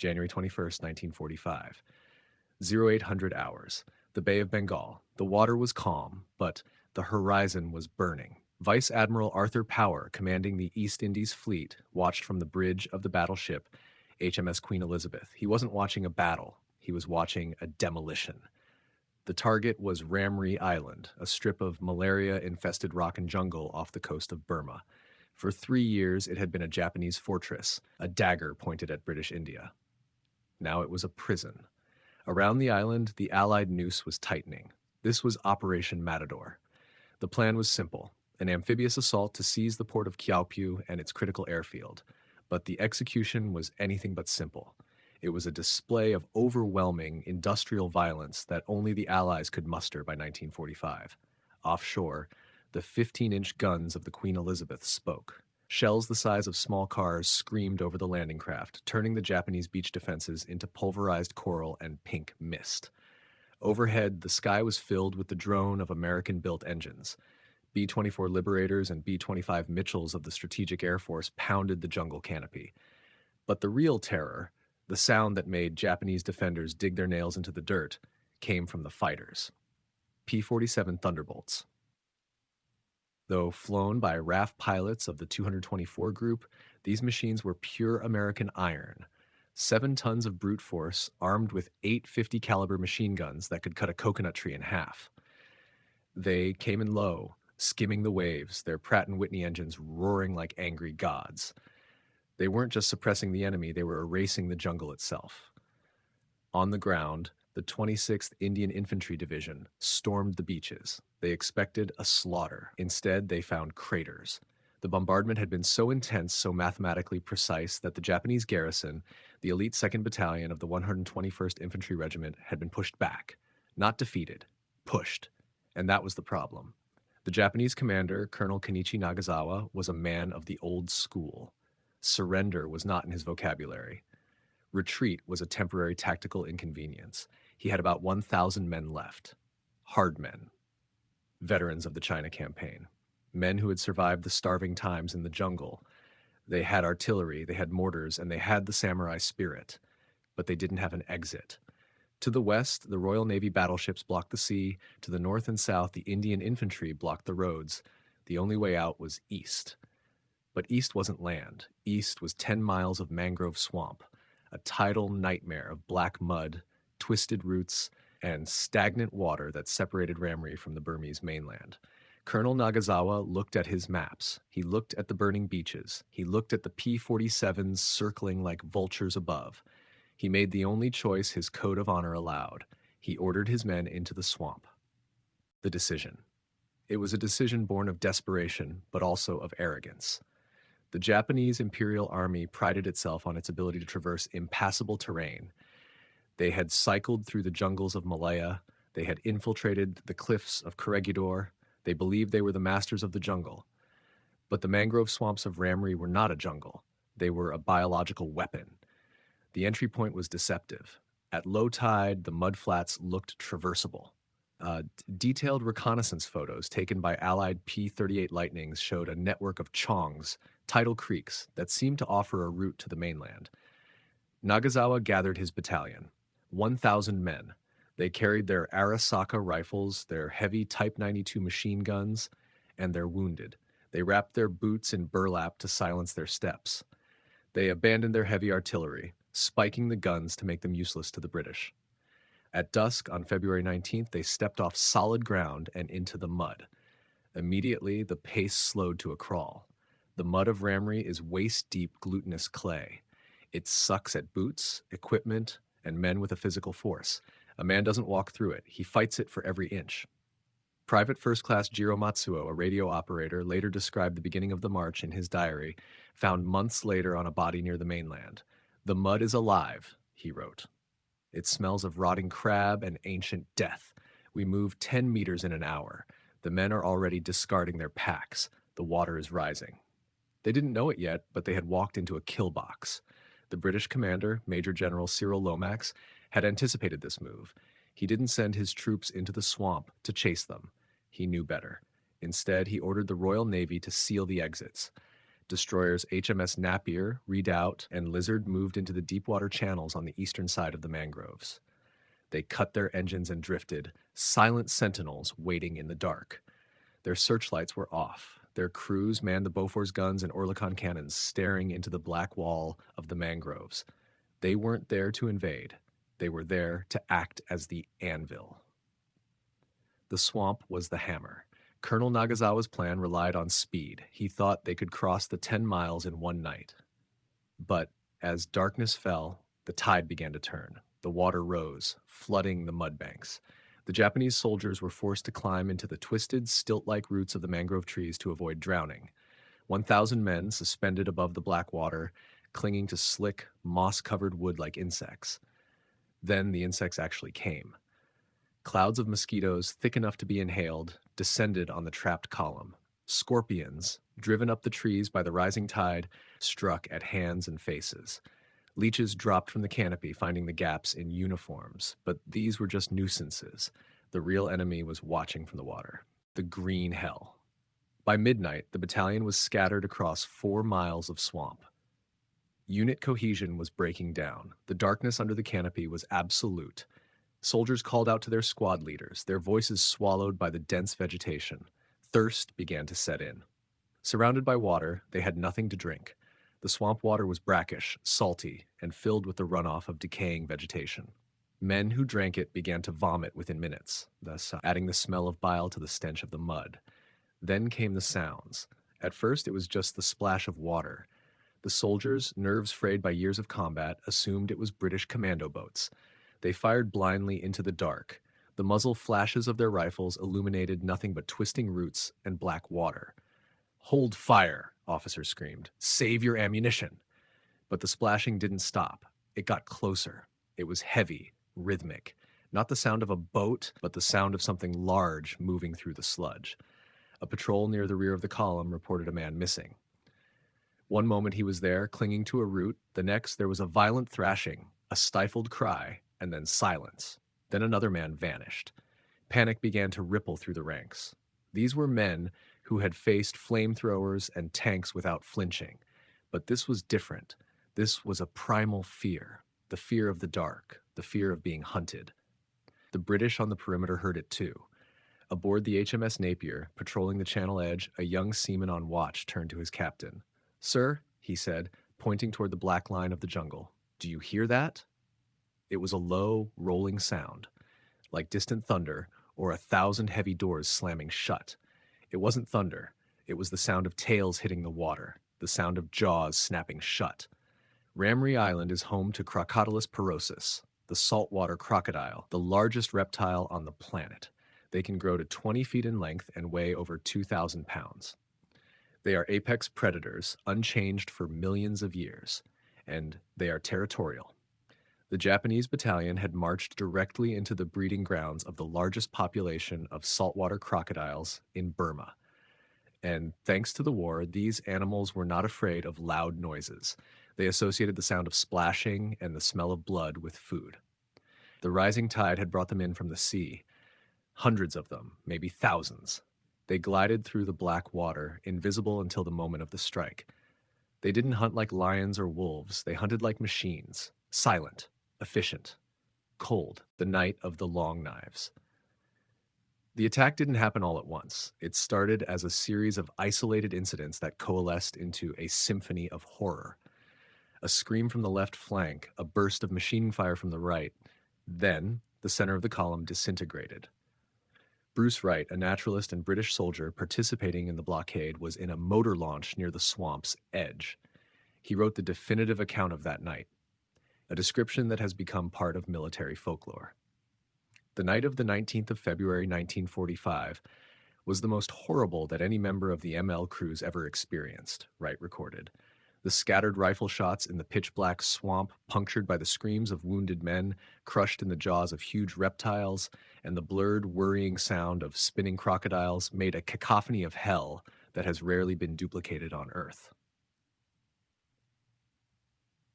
January 21st, 1945. 0800 hours. The Bay of Bengal. The water was calm, but the horizon was burning. Vice Admiral Arthur Power, commanding the East Indies Fleet, watched from the bridge of the battleship HMS Queen Elizabeth. He wasn't watching a battle. He was watching a demolition. The target was Ramree Island, a strip of malaria-infested rock and jungle off the coast of Burma. For 3 years, it had been a Japanese fortress, a dagger pointed at British India. Now it was a prison. Around the island, the Allied noose was tightening. This was Operation Matador. The plan was simple, an amphibious assault to seize the port of Kyaukpyu and its critical airfield. But the execution was anything but simple. It was a display of overwhelming industrial violence that only the Allies could muster by 1945. Offshore, the 15-inch guns of the Queen Elizabeth spoke. Shells the size of small cars screamed over the landing craft, turning the Japanese beach defenses into pulverized coral and pink mist. Overhead, the sky was filled with the drone of American-built engines. B-24 Liberators and B-25 Mitchells of the Strategic Air Force pounded the jungle canopy. But the real terror, the sound that made Japanese defenders dig their nails into the dirt, came from the fighters. P-47 Thunderbolts. Though flown by RAF pilots of the 224 Group, these machines were pure American iron. 7 tons of brute force, armed with 8 50 caliber machine guns that could cut a coconut tree in half. They came in low, skimming the waves, their Pratt & Whitney engines roaring like angry gods. They weren't just suppressing the enemy, they were erasing the jungle itself. On the ground, the 26th Indian Infantry Division stormed the beaches. They expected a slaughter. Instead, they found craters. The bombardment had been so intense, so mathematically precise, that the Japanese garrison, the elite 2nd Battalion of the 121st Infantry Regiment, had been pushed back. Not defeated, pushed. And that was the problem. The Japanese commander, Colonel Kenichi Nagasawa, was a man of the old school. Surrender was not in his vocabulary. Retreat was a temporary tactical inconvenience. He had about 1,000 men left. Hard men. Veterans of the China campaign. Men who had survived the starving times in the jungle. They had artillery, they had mortars, and they had the samurai spirit. But they didn't have an exit. To the west, the Royal Navy battleships blocked the sea. To the north and south, the Indian infantry blocked the roads. The only way out was east. But east wasn't land. East was 10 miles of mangrove swamp, a tidal nightmare of black mud, twisted roots, and stagnant water that separated Ramree from the Burmese mainland. Colonel Nagasawa looked at his maps. He looked at the burning beaches. He looked at the P-47s circling like vultures above. He made the only choice his code of honor allowed. He ordered his men into the swamp. The decision. It was a decision born of desperation, but also of arrogance. The Japanese Imperial Army prided itself on its ability to traverse impassable terrain. They had cycled through the jungles of Malaya. They had infiltrated the cliffs of Corregidor. They believed they were the masters of the jungle. But the mangrove swamps of Ramree were not a jungle. They were a biological weapon. The entry point was deceptive. At low tide, the mudflats looked traversable. Detailed reconnaissance photos taken by Allied P-38 Lightnings showed a network of chongs, tidal creeks, that seemed to offer a route to the mainland. Nagasawa gathered his battalion, 1,000 men. They carried their Arasaka rifles, their heavy Type 92 machine guns, and their wounded. They wrapped their boots in burlap to silence their steps. They abandoned their heavy artillery, spiking the guns to make them useless to the British. At dusk on February 19th, they stepped off solid ground and into the mud. Immediately, the pace slowed to a crawl. The mud of Ramree is waist-deep glutinous clay. It sucks at boots, equipment, and men with a physical force. A man doesn't walk through it. He fights it for every inch. Private First Class Jiro Matsuo, a radio operator, later described the beginning of the march in his diary, found months later on a body near the mainland. "The mud is alive," he wrote. "It smells of rotting crab and ancient death. We move 10 meters in an hour. The men are already discarding their packs. The water is rising." They didn't know it yet, but they had walked into a kill box. The British commander, Major General Cyril Lomax, had anticipated this move. He didn't send his troops into the swamp to chase them. He knew better. Instead, he ordered the Royal Navy to seal the exits. Destroyers HMS Napier, Redoubt, and Lizard moved into the deep-water channels on the eastern side of the mangroves. They cut their engines and drifted, silent sentinels waiting in the dark. Their searchlights were off. Their crews manned the Bofors guns and Oerlikon cannons, staring into the black wall of the mangroves. They weren't there to invade. They were there to act as the anvil. The swamp was the hammer. Colonel Nagasawa's plan relied on speed. He thought they could cross the 10 miles in one night. But as darkness fell, the tide began to turn. The water rose, flooding the mudbanks. The Japanese soldiers were forced to climb into the twisted, stilt-like roots of the mangrove trees to avoid drowning. 1,000 men suspended above the black water, clinging to slick, moss-covered wood like insects. Then the insects actually came. Clouds of mosquitoes, thick enough to be inhaled, descended on the trapped column. Scorpions, driven up the trees by the rising tide, struck at hands and faces. Leeches dropped from the canopy, finding the gaps in uniforms, but these were just nuisances. The real enemy was watching from the water. The green hell. By midnight, the battalion was scattered across 4 miles of swamp. Unit cohesion was breaking down. The darkness under the canopy was absolute. Soldiers called out to their squad leaders, their voices swallowed by the dense vegetation. Thirst began to set in. Surrounded by water, they had nothing to drink. The swamp water was brackish, salty, and filled with the runoff of decaying vegetation. Men who drank it began to vomit within minutes, thus adding the smell of bile to the stench of the mud. Then came the sounds. At first, it was just the splash of water. The soldiers, nerves frayed by years of combat, assumed it was British commando boats. They fired blindly into the dark. The muzzle flashes of their rifles illuminated nothing but twisting roots and black water. "Hold fire," officers screamed. "Save your ammunition." But the splashing didn't stop. It got closer. It was heavy, rhythmic. Not the sound of a boat, but the sound of something large moving through the sludge. A patrol near the rear of the column reported a man missing. One moment he was there, clinging to a root. The next, there was a violent thrashing, a stifled cry, and then silence. Then another man vanished. Panic began to ripple through the ranks. These were men who had faced flamethrowers and tanks without flinching. But this was different. This was a primal fear, the fear of the dark, the fear of being hunted. The British on the perimeter heard it too. Aboard the HMS Napier, patrolling the channel edge, a young seaman on watch turned to his captain. "Sir," he said, pointing toward the black line of the jungle, "do you hear that?" It was a low, rolling sound, like distant thunder or 1,000 heavy doors slamming shut. It wasn't thunder. It was the sound of tails hitting the water, the sound of jaws snapping shut. Ramree Island is home to Crocodiles porosus, the saltwater crocodile, the largest reptile on the planet. They can grow to 20 feet in length and weigh over 2,000 pounds. They are apex predators, unchanged for millions of years, and they are territorial. The Japanese battalion had marched directly into the breeding grounds of the largest population of saltwater crocodiles in Burma. And thanks to the war, these animals were not afraid of loud noises. They associated the sound of splashing and the smell of blood with food. The rising tide had brought them in from the sea. Hundreds of them, maybe thousands. They glided through the black water, invisible until the moment of the strike. They didn't hunt like lions or wolves. They hunted like machines, silent, efficient, cold, the night of the long knives. The attack didn't happen all at once. It started as a series of isolated incidents that coalesced into a symphony of horror. A scream from the left flank, a burst of machine fire from the right. Then, the center of the column disintegrated. Bruce Wright, a naturalist and British soldier participating in the blockade, was in a motor launch near the swamp's edge. He wrote the definitive account of that night, a description that has become part of military folklore. The night of the 19th of February 1945 was the most horrible that any member of the ML crews ever experienced, Wright recorded. The scattered rifle shots in the pitch-black swamp, punctured by the screams of wounded men, crushed in the jaws of huge reptiles, and the blurred, worrying sound of spinning crocodiles made a cacophony of hell that has rarely been duplicated on Earth.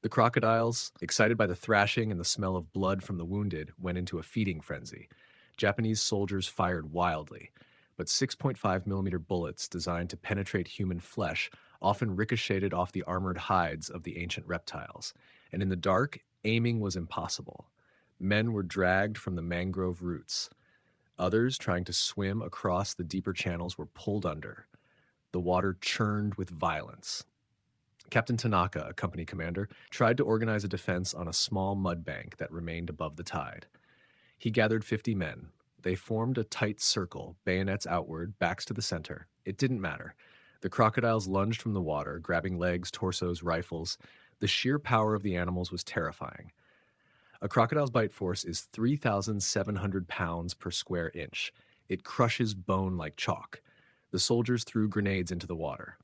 The crocodiles, excited by the thrashing and the smell of blood from the wounded, went into a feeding frenzy. Japanese soldiers fired wildly, but 6.5mm bullets designed to penetrate human flesh often ricocheted off the armored hides of the ancient reptiles, and in the dark, aiming was impossible. Men were dragged from the mangrove roots. Others, trying to swim across the deeper channels, were pulled under. The water churned with violence. Captain Tanaka, a company commander, tried to organize a defense on a small mud bank that remained above the tide. He gathered 50 men. They formed a tight circle, bayonets outward, backs to the center. It didn't matter. The crocodiles lunged from the water, grabbing legs, torsos, rifles. The sheer power of the animals was terrifying. A crocodile's bite force is 3,700 pounds per square inch. It crushes bone like chalk. The soldiers threw grenades into the water.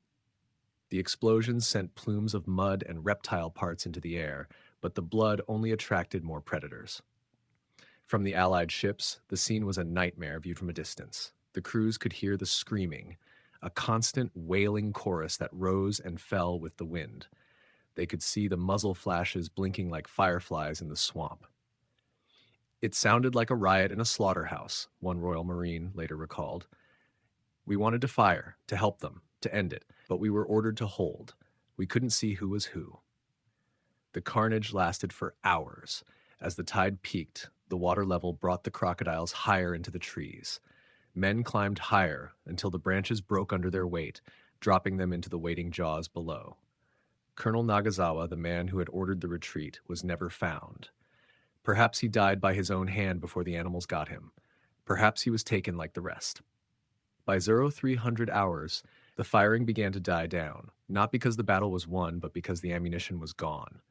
The explosions sent plumes of mud and reptile parts into the air, but the blood only attracted more predators. From the Allied ships, the scene was a nightmare viewed from a distance. The crews could hear the screaming, a constant wailing chorus that rose and fell with the wind. They could see the muzzle flashes blinking like fireflies in the swamp. It sounded like a riot in a slaughterhouse, one Royal Marine later recalled. We wanted to fire, to help them, to end it, but we were ordered to hold. We couldn't see who was who. The carnage lasted for hours. As the tide peaked, the water level brought the crocodiles higher into the trees. Men climbed higher until the branches broke under their weight, dropping them into the waiting jaws below. Colonel Nagasawa, the man who had ordered the retreat, was never found. Perhaps he died by his own hand before the animals got him. Perhaps he was taken like the rest. By 0300 hours, the firing began to die down, not because the battle was won, but because the ammunition was gone,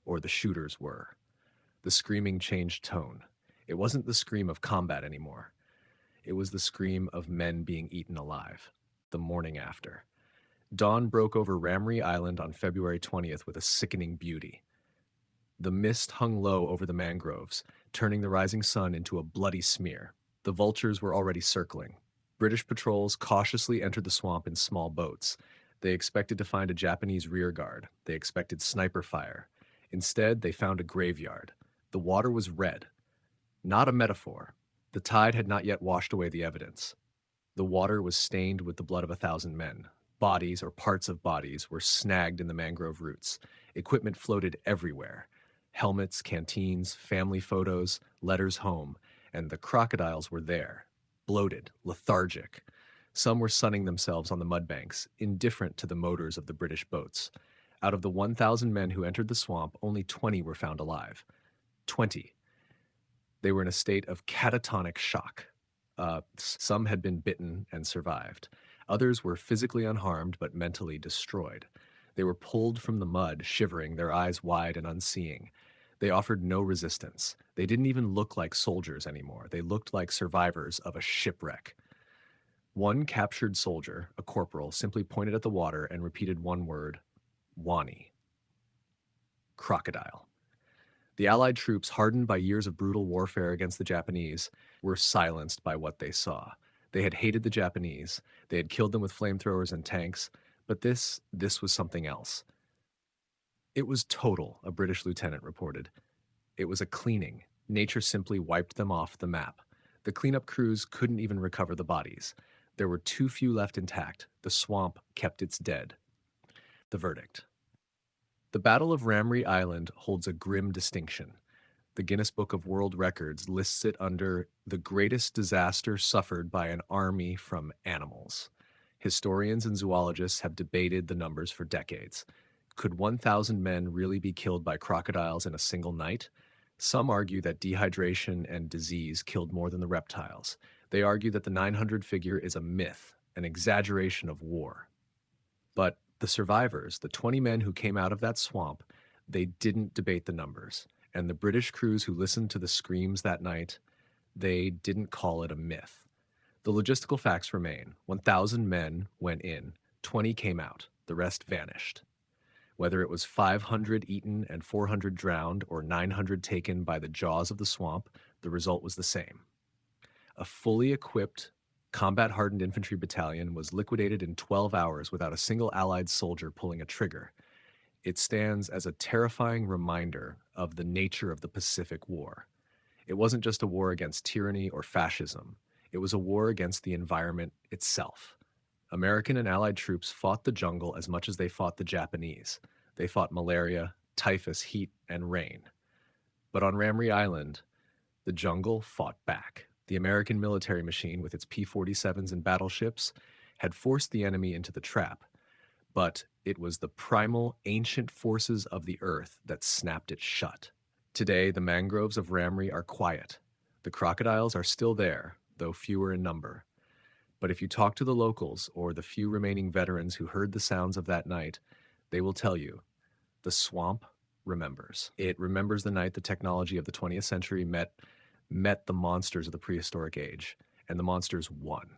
or the shooters were. The screaming changed tone. It wasn't the scream of combat anymore. It was the scream of men being eaten alive. The morning after. Dawn broke over Ramree Island on February 20th with a sickening beauty. The mist hung low over the mangroves, turning the rising sun into a bloody smear. The vultures were already circling. British patrols cautiously entered the swamp in small boats. They expected to find a Japanese rearguard. They expected sniper fire. Instead, they found a graveyard. The water was red. Not a metaphor. The tide had not yet washed away the evidence. The water was stained with the blood of 1,000 men. Bodies or parts of bodies were snagged in the mangrove roots. Equipment floated everywhere. Helmets, canteens, family photos, letters home, and the crocodiles were there, bloated, lethargic. Some were sunning themselves on the mudbanks, indifferent to the motors of the British boats. Out of the 1,000 men who entered the swamp, only 20 were found alive. 20. They were in a state of catatonic shock. Some had been bitten and survived. Others were physically unharmed but mentally destroyed. They were pulled from the mud, shivering, their eyes wide and unseeing. They offered no resistance. They didn't even look like soldiers anymore. They looked like survivors of a shipwreck. One captured soldier, a corporal, simply pointed at the water and repeated one word, Wani. Crocodile. The Allied troops, hardened by years of brutal warfare against the Japanese, were silenced by what they saw. They had hated the Japanese. They had killed them with flamethrowers and tanks. But this was something else. It was total, a British lieutenant reported. It was a cleaning. Nature simply wiped them off the map. The cleanup crews couldn't even recover the bodies. There were too few left intact. The swamp kept its dead. The verdict. The Battle of Ramree Island holds a grim distinction. The Guinness Book of World Records lists it under the greatest disaster suffered by an army from animals. Historians and zoologists have debated the numbers for decades. Could 1,000 men really be killed by crocodiles in a single night? Some argue that dehydration and disease killed more than the reptiles. They argue that the 900 figure is a myth, an exaggeration of war. But the survivors, the 20 men who came out of that swamp, they didn't debate the numbers. And the British crews who listened to the screams that night, they didn't call it a myth. The logistical facts remain. 1,000 men went in, 20 came out, the rest vanished. Whether it was 500 eaten and 400 drowned or 900 taken by the jaws of the swamp, the result was the same. A fully equipped, combat-hardened infantry battalion was liquidated in 12 hours without a single Allied soldier pulling a trigger. It stands as a terrifying reminder of the nature of the Pacific War. It wasn't just a war against tyranny or fascism. It was a war against the environment itself. American and Allied troops fought the jungle as much as they fought the Japanese. They fought malaria, typhus, heat, and rain. But on Ramree Island, the jungle fought back. The American military machine, with its P-47s and battleships, had forced the enemy into the trap. But it was the primal, ancient forces of the earth that snapped it shut. Today, the mangroves of Ramree are quiet. The crocodiles are still there, though fewer in number. But if you talk to the locals or the few remaining veterans who heard the sounds of that night, they will tell you, the swamp remembers. It remembers the night the technology of the 20th century met the monsters of the prehistoric age, and the monsters won.